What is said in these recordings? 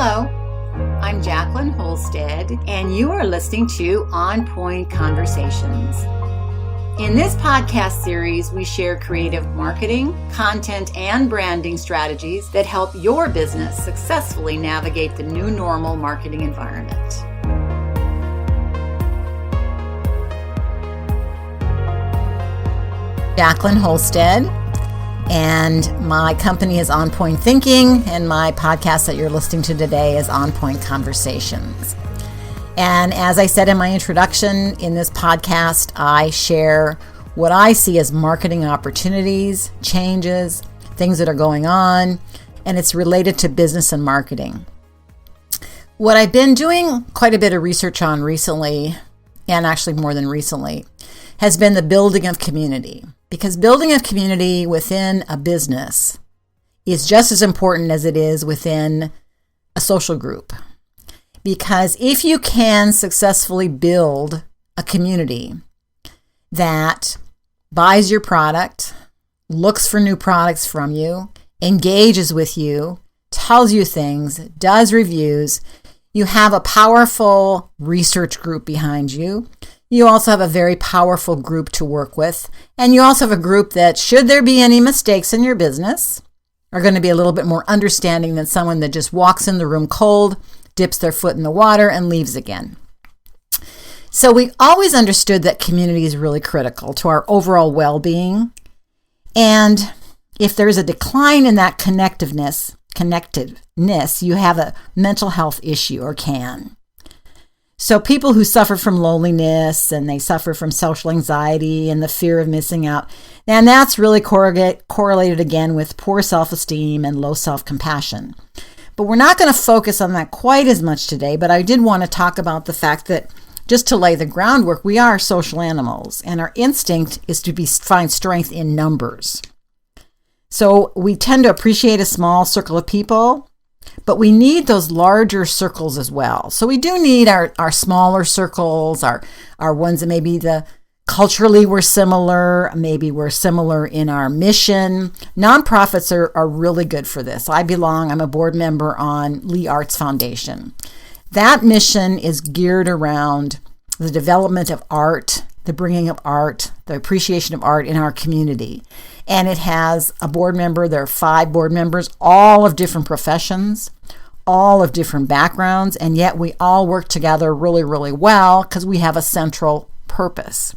Hello, I'm Jacqueline Holstead, and you are listening to On Point Conversations. In this podcast series, we share creative marketing, content, and branding strategies that help your business successfully navigate the new normal marketing environment. Jacqueline Holstead, and my company is On Point Thinking, and my podcast that you're listening to today is On Point Conversations. And as I said in my introduction, in this podcast, I share what I see as marketing opportunities, changes, things that are going on, and it's related to business and marketing. What I've been doing quite a bit of research on recently, and actually more than recently, has been the building of community. Because building a community within a business is just as important as it is within a social group. Because if you can successfully build a community that buys your product, looks for new products from you, engages with you, tells you things, does reviews, you have a powerful research group behind you. You also have a very powerful group to work with. And you also have a group that, should there be any mistakes in your business, are going to be a little bit more understanding than someone that just walks in the room cold, dips their foot in the water, and leaves again. So we always understood that community is really critical to our overall well-being. And if there's a decline in that connectiveness, you have a mental health issue, or can. So people who suffer from loneliness, and they suffer from social anxiety and the fear of missing out, and that's really correlated again with poor self-esteem and low self-compassion. But we're not going to focus on that quite as much today, but I did want to talk about the fact that, just to lay the groundwork, we are social animals, and our instinct is to find strength in numbers. So we tend to appreciate a small circle of people, but we need those larger circles as well. So we do need our smaller circles, our ones that maybe culturally we're similar, maybe we're similar in our mission. Nonprofits are really good for this. I'm a board member on Lee Arts Foundation. That mission is geared around the development of art, the bringing of art, the appreciation of art in our community. And it has a board member. There are 5 board members, all of different professions, all of different backgrounds, and yet we all work together really, really well because we have a central purpose.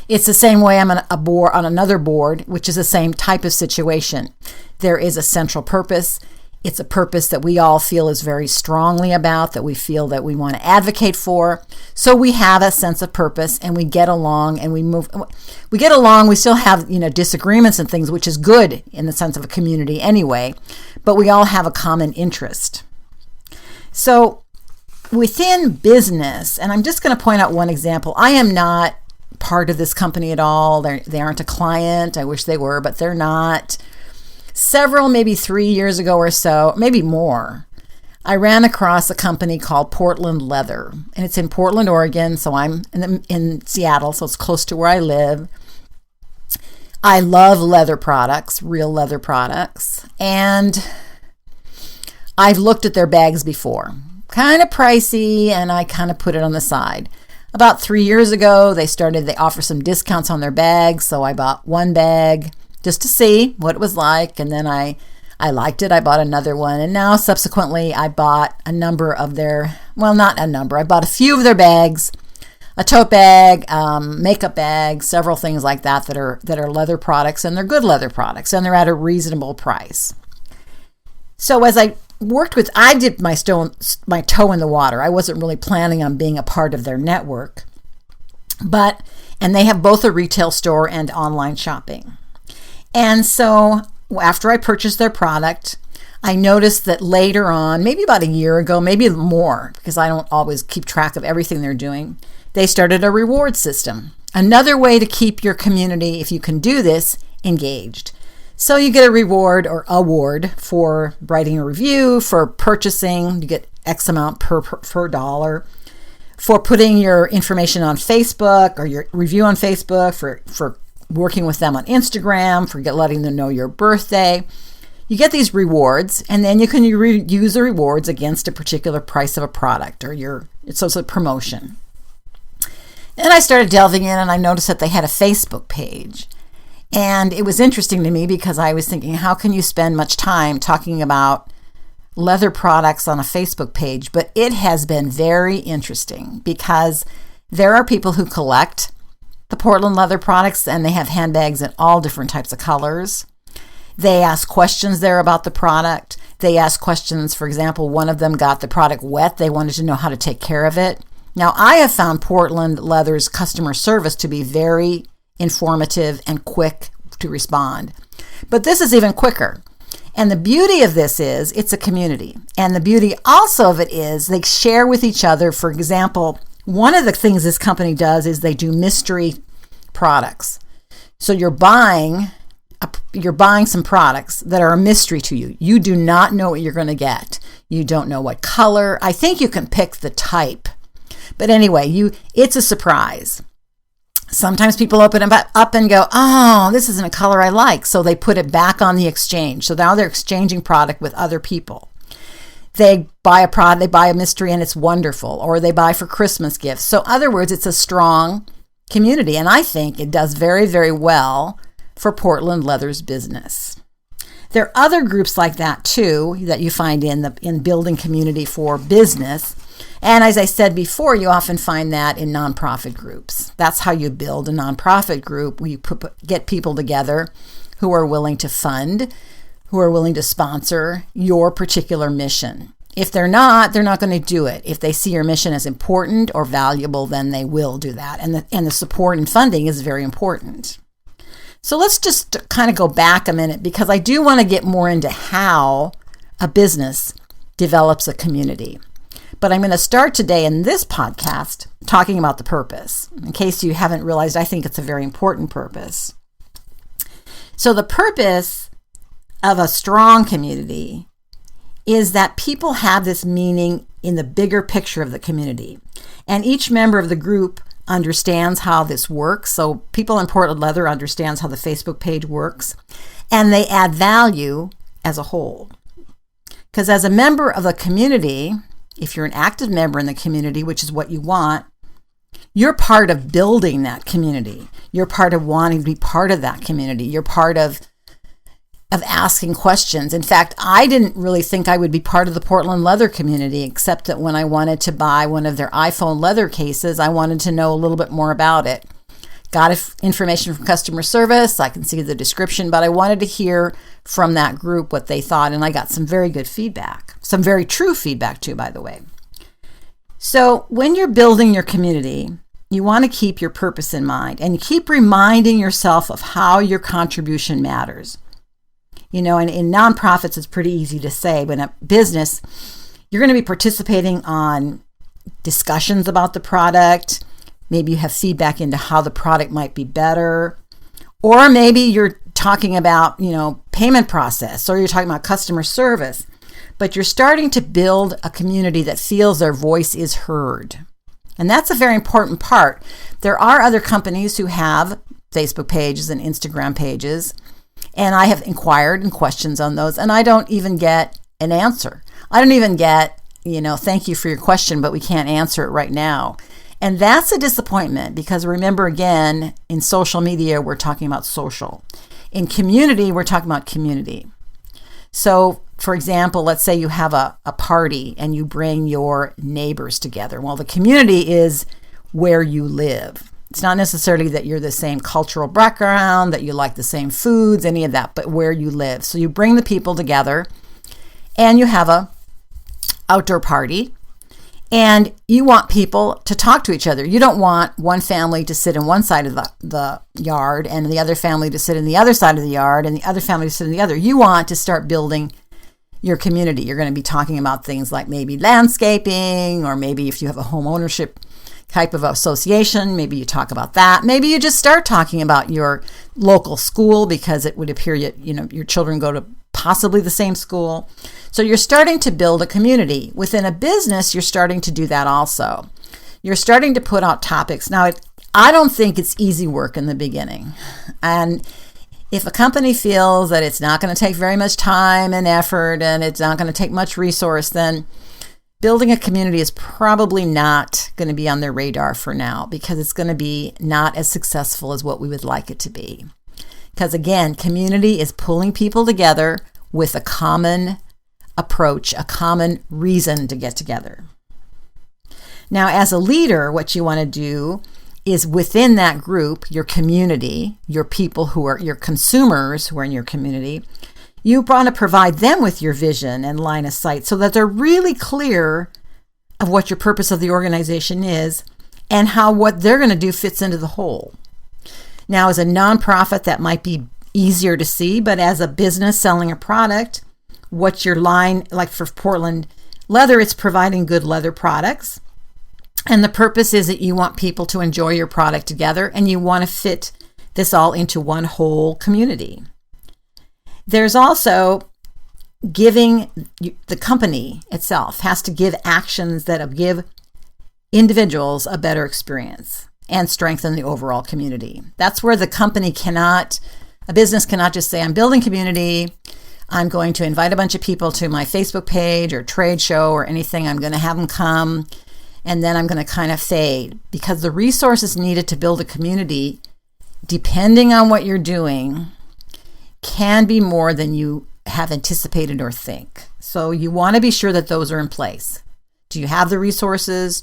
It's the same way I'm on another board, which is the same type of situation. There is a central purpose. It's a purpose that we all feel is very strongly about, that we feel that we want to advocate for. So we have a sense of purpose, and we get along, and we move. We get along. We still have, disagreements and things, which is good in the sense of a community anyway. But we all have a common interest. So within business, and I'm just going to point out one example. I am not part of this company at all. They aren't a client. I wish they were, but they're not. Maybe 3 years ago or so, maybe more, I ran across a company called Portland Leather, and it's in Portland, Oregon. So I'm in Seattle, so it's close to where I live. I love leather products, real leather products, and I've looked at their bags before. Kind of pricey, and I kind of put it on the side. About 3 years ago, they offer some discounts on their bags, so I bought one bag just to see what it was like, and then I liked it. I bought another one, and now subsequently I bought I bought a few of their bags, a tote bag, makeup bag, several things like that are leather products, and they're good leather products, and they're at a reasonable price. So as I dipped my toe in the water. I wasn't really planning on being a part of their network, and they have both a retail store and online shopping. And so after I purchased their product, I noticed that later on, maybe about a year ago, maybe more, because I don't always keep track of everything they're doing, they started a reward system. Another way to keep your community, if you can do this, engaged. So you get a reward or award for writing a review, for purchasing, you get X amount per dollar, for putting your information on Facebook or your review on Facebook, for working with them on Instagram, for letting them know your birthday. you get these rewards, and then you can use the rewards against a particular price of a product so it's a promotion. And I started delving in, and I noticed that they had a Facebook page. And it was interesting to me because I was thinking, how can you spend much time talking about leather products on a Facebook page? But it has been very interesting because there are people who collect the Portland leather products, and they have handbags in all different types of colors. They ask questions there about the product. They ask questions, for example, one of them got the product wet. They wanted to know how to take care of it. Now, I have found Portland Leather's customer service to be very informative and quick to respond. But this is even quicker. And the beauty of this is it's a community. And the beauty also of it is they share with each other. For example, one of the things this company does is they do mystery products. So you're buying some products that are a mystery to you. You do not know what you're going to get. You don't know what color. I think you can pick the type. But anyway, it's a surprise. Sometimes people open it up and go, oh, this isn't a color I like. So they put it back on the exchange. So now they're exchanging product with other people. They buy a product, they buy a mystery, and it's wonderful. Or they buy for Christmas gifts. So in other words, it's a strong community. And I think it does very, very well for Portland Leather's business. There are other groups like that too that you find in building community for business. And as I said before, you often find that in nonprofit groups. That's how you build a nonprofit group. You get people together who are willing to fund, who are willing to sponsor your particular mission. If they're not going to do it. If they see your mission as important or valuable, then they will do that. And the support and funding is very important. So let's just kind of go back a minute because I do want to get more into how a business develops a community. But I'm going to start today in this podcast talking about the purpose. In case you haven't realized, I think it's a very important purpose. So the purpose of a strong community is that people have this meaning in the bigger picture of the community. And each member of the group understands how this works. So people in Portland Leather understands how the Facebook page works. And they add value as a whole. Because as a member of the community, if you're an active member in the community, which is what you want, you're part of building that community. You're part of wanting to be part of that community. You're part of asking questions. In fact, I didn't really think I would be part of the Portland Leather community, except that when I wanted to buy one of their iPhone leather cases, I wanted to know a little bit more about it. Got information from customer service. I can see the description, but I wanted to hear from that group what they thought, and I got some very good feedback. Some very true feedback too, by the way. So when you're building your community, you want to keep your purpose in mind, and you keep reminding yourself of how your contribution matters. You know, and in nonprofits, it's pretty easy to say, but in a business, you're going to be participating on discussions about the product. Maybe you have feedback into how the product might be better. Or maybe you're talking about, payment process, or you're talking about customer service. But you're starting to build a community that feels their voice is heard. And that's a very important part. There are other companies who have Facebook pages and Instagram pages, and I have inquired and questions on those, and I don't even get an answer. I don't even get, thank you for your question, but we can't answer it right now. And that's a disappointment because remember, again, in social media, we're talking about social. In community, we're talking about community. So, for example, let's say you have a party and you bring your neighbors together. Well, the community is where you live. It's not necessarily that you're the same cultural background, that you like the same foods, any of that, but where you live. So you bring the people together and you have a outdoor party. And you want people to talk to each other. You don't want one family to sit in one side of the yard and the other family to sit in the other side of the yard and the other family to sit in the other. You want to start building your community. You're going to be talking about things like maybe landscaping, or maybe if you have a home ownership type of association, maybe you talk about that. Maybe you just start talking about your local school because it would appear your children go to possibly the same school. So you're starting to build a community. Within a business, you're starting to do that also. You're starting to put out topics. Now, I don't think it's easy work in the beginning. And If a company feels that it's not going to take very much time and effort and it's not going to take much resource, then building a community is probably not going to be on their radar for now, because it's going to be not as successful as what we would like it to be. Because again, community is pulling people together with a common approach, a common reason to get together. Now, as a leader, what you want to do is within that group, your community, your people who are your consumers who are in your community, you want to provide them with your vision and line of sight so that they're really clear of what your purpose of the organization is and how what they're going to do fits into the whole. Now, as a nonprofit, that might be easier to see, but as a business selling a product, what's your line, like for Portland Leather, it's providing good leather products. And the purpose is that you want people to enjoy your product together, and you want to fit this all into one whole community. There's also giving. The company itself has to give actions that give individuals a better experience and strengthen the overall community. That's where a business cannot just say, I'm building community, I'm going to invite a bunch of people to my Facebook page or trade show or anything, I'm going to have them come, and then I'm going to kind of fade, because the resources needed to build a community, depending on what you're doing, can be more than you have anticipated or think. So you want to be sure that those are in place. Do you have the resources?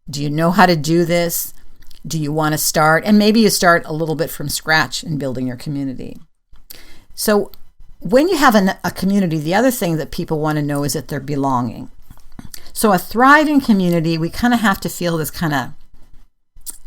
Do you know how to do this? Do you want to start? And maybe you start a little bit from scratch in building your community. So when you have a community, the other thing that people want to know is that they're belonging. So a thriving community, we kind of have to feel this kind of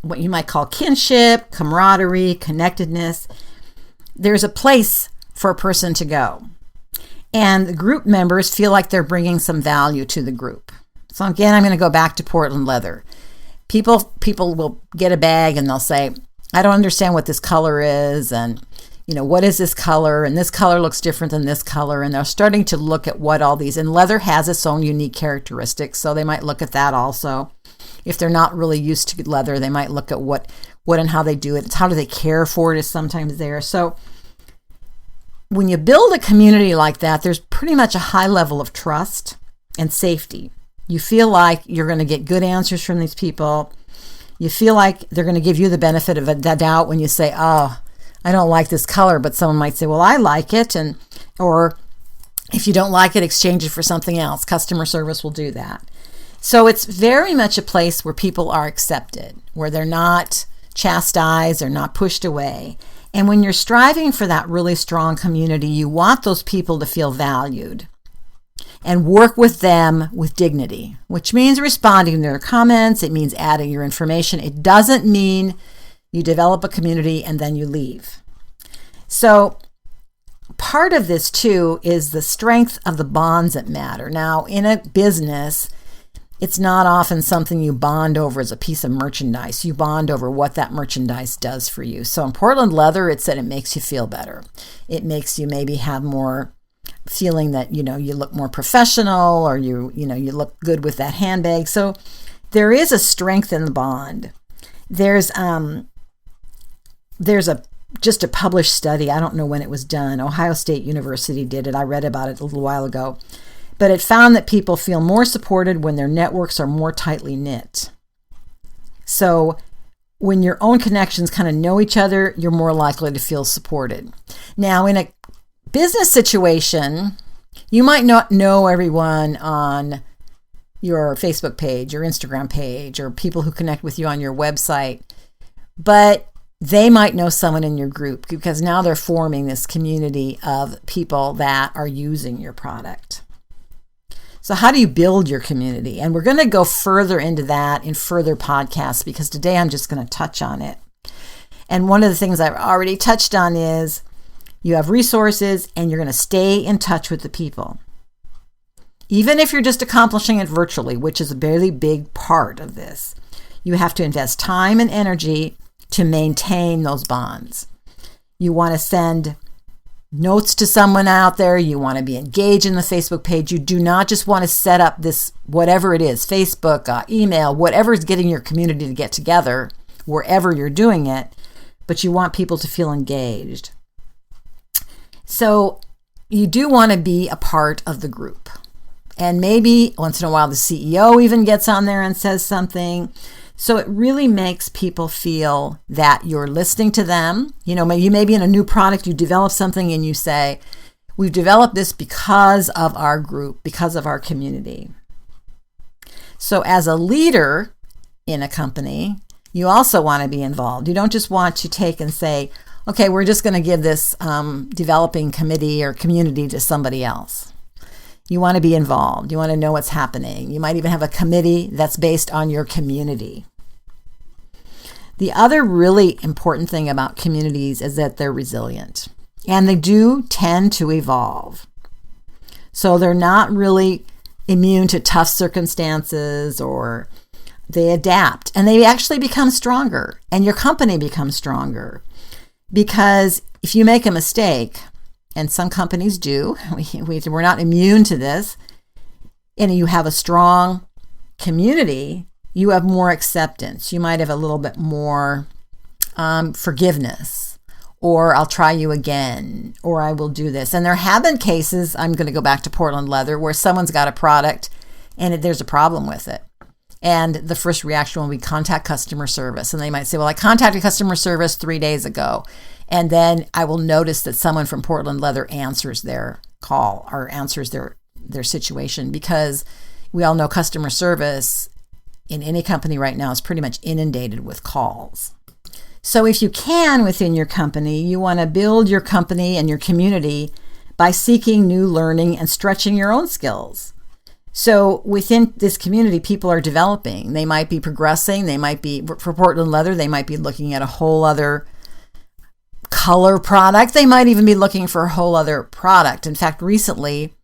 what you might call kinship, camaraderie, connectedness. There's a place for a person to go. And the group members feel like they're bringing some value to the group. So again, I'm going to go back to Portland Leather. People will get a bag and they'll say, I don't understand what this color is, and what is this color? And this color looks different than this color. And they're starting to look at what all these, and leather has its own unique characteristics. So they might look at that also. If they're not really used to leather, they might look at what and how they do it. It's how do they care for it is sometimes there. So when you build a community like that, there's pretty much a high level of trust and safety. You feel like you're going to get good answers from these people. You feel like they're going to give you the benefit of the doubt when you say, oh, I don't like this color, but someone might say, well, I like it. Or if you don't like it, exchange it for something else. Customer service will do that. So it's very much a place where people are accepted, where they're not chastised or not pushed away. And when you're striving for that really strong community, you want those people to feel valued and work with them with dignity, which means responding to their comments. It means adding your information. It doesn't mean you develop a community and then you leave. So part of this too is the strength of the bonds that matter. Now, in a business, it's not often something you bond over as a piece of merchandise. You bond over what that merchandise does for you. So in Portland Leather, it said it makes you feel better. It makes you maybe have more feeling that, you look more professional, or you look good with that handbag. So there is a strength in the bond. There's just a published study. I don't know when it was done. Ohio State University did it. I read about it a little while ago. But it found that people feel more supported when their networks are more tightly knit. So when your own connections kind of know each other, you're more likely to feel supported. Now, in a business situation, you might not know everyone on your Facebook page or Instagram page, or people who connect with you on your website, but they might know someone in your group, because now they're forming this community of people that are using your product. So how do you build your community? And we're going to go further into that in further podcasts, because today I'm just going to touch on it. And one of the things I've already touched on is you have resources and you're going to stay in touch with the people. Even if you're just accomplishing it virtually, which is a very big part of this, you have to invest time and energy to maintain those bonds. You want to send notes to someone out there. You want to be engaged in the Facebook page. You do not just want to set up this, whatever it is, Facebook, email, whatever is getting your community to get together, wherever you're doing it, but you want people to feel engaged. So you do want to be a part of the group. And maybe once in a while the CEO even gets on there and says something. So it really makes people feel that you're listening to them. You may be in a new product, you develop something and you say, we've developed this because of our group, because of our community. So as a leader in a company, you also want to be involved. You don't just want to take and say, okay, we're just going to give this developing committee or community to somebody else. You want to be involved. You want to know what's happening. You might even have a committee that's based on your community. The other really important thing about communities is that they're resilient, and they do tend to evolve. So they're not really immune to tough circumstances, or they adapt, and they actually become stronger, and your company becomes stronger. Because if you make a mistake, and some companies do, we're not immune to this, and you have a strong community, you have more acceptance. You might have a little bit more forgiveness, or I'll try you again, or I will do this. And there have been cases, I'm going to go back to Portland Leather, where someone's got a product and there's a problem with it. And the first reaction will be contact customer service. And they might say, well, I contacted customer service 3 days ago. And then I will notice that someone from Portland Leather answers their call or answers their situation, because we all know customer service in any company right now is pretty much inundated with calls. So if you can within your company, you want to build your company and your community by seeking new learning and stretching your own skills. So within this community, people are developing. They might be progressing. They might be, for Portland Leather, they might be looking at a whole other color product. They might even be looking for a whole other product. In fact, recently,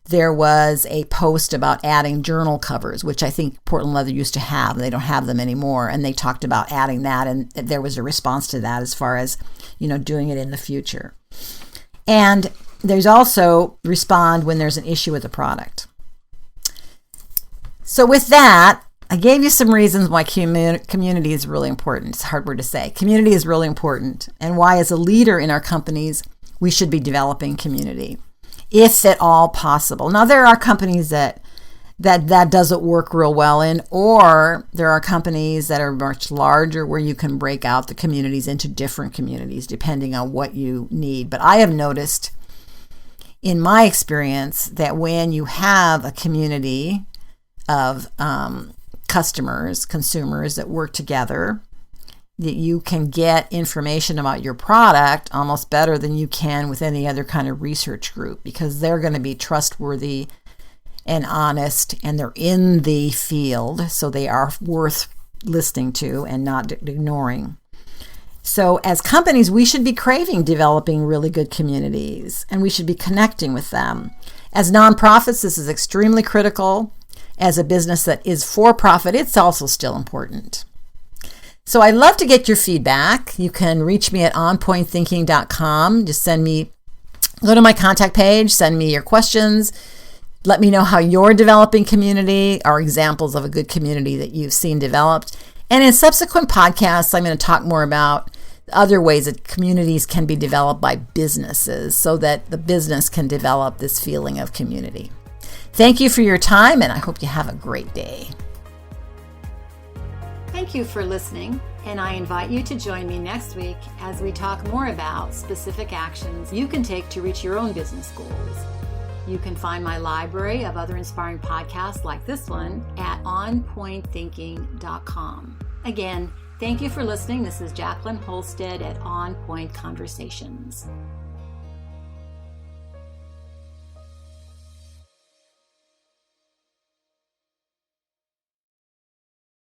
there was a post about adding journal covers, which I think Portland Leather used to have. They don't have them anymore. And they talked about adding that. And there was a response to that as far as, doing it in the future. And there's also respond when there's an issue with the product. So with that, I gave you some reasons why community is really important. It's a hard word to say. Community is really important, and why as a leader in our companies, we should be developing community, if at all possible. Now, there are companies that doesn't work real well in, or there are companies that are much larger where you can break out the communities into different communities depending on what you need. But I have noticed in my experience that when you have a community of consumers that work together, that you can get information about your product almost better than you can with any other kind of research group, because they're going to be trustworthy and honest, and they're in the field, so they are worth listening to and not ignoring. So as companies, we should be craving developing really good communities, and we should be connecting with them. As nonprofits, this is extremely critical. As a business that is for profit, it's also still important. So I'd love to get your feedback. You can reach me at onpointthinking.com. Just go to my contact page, send me your questions. Let me know how you're developing community, or examples of a good community that you've seen developed. And in subsequent podcasts, I'm going to talk more about other ways that communities can be developed by businesses, so that the business can develop this feeling of community. Thank you for your time, and I hope you have a great day. Thank you for listening, and I invite you to join me next week as we talk more about specific actions you can take to reach your own business goals. You can find my library of other inspiring podcasts like this one at onpointthinking.com. Again, thank you for listening. This is Jacqueline Holstead at On Point Conversations.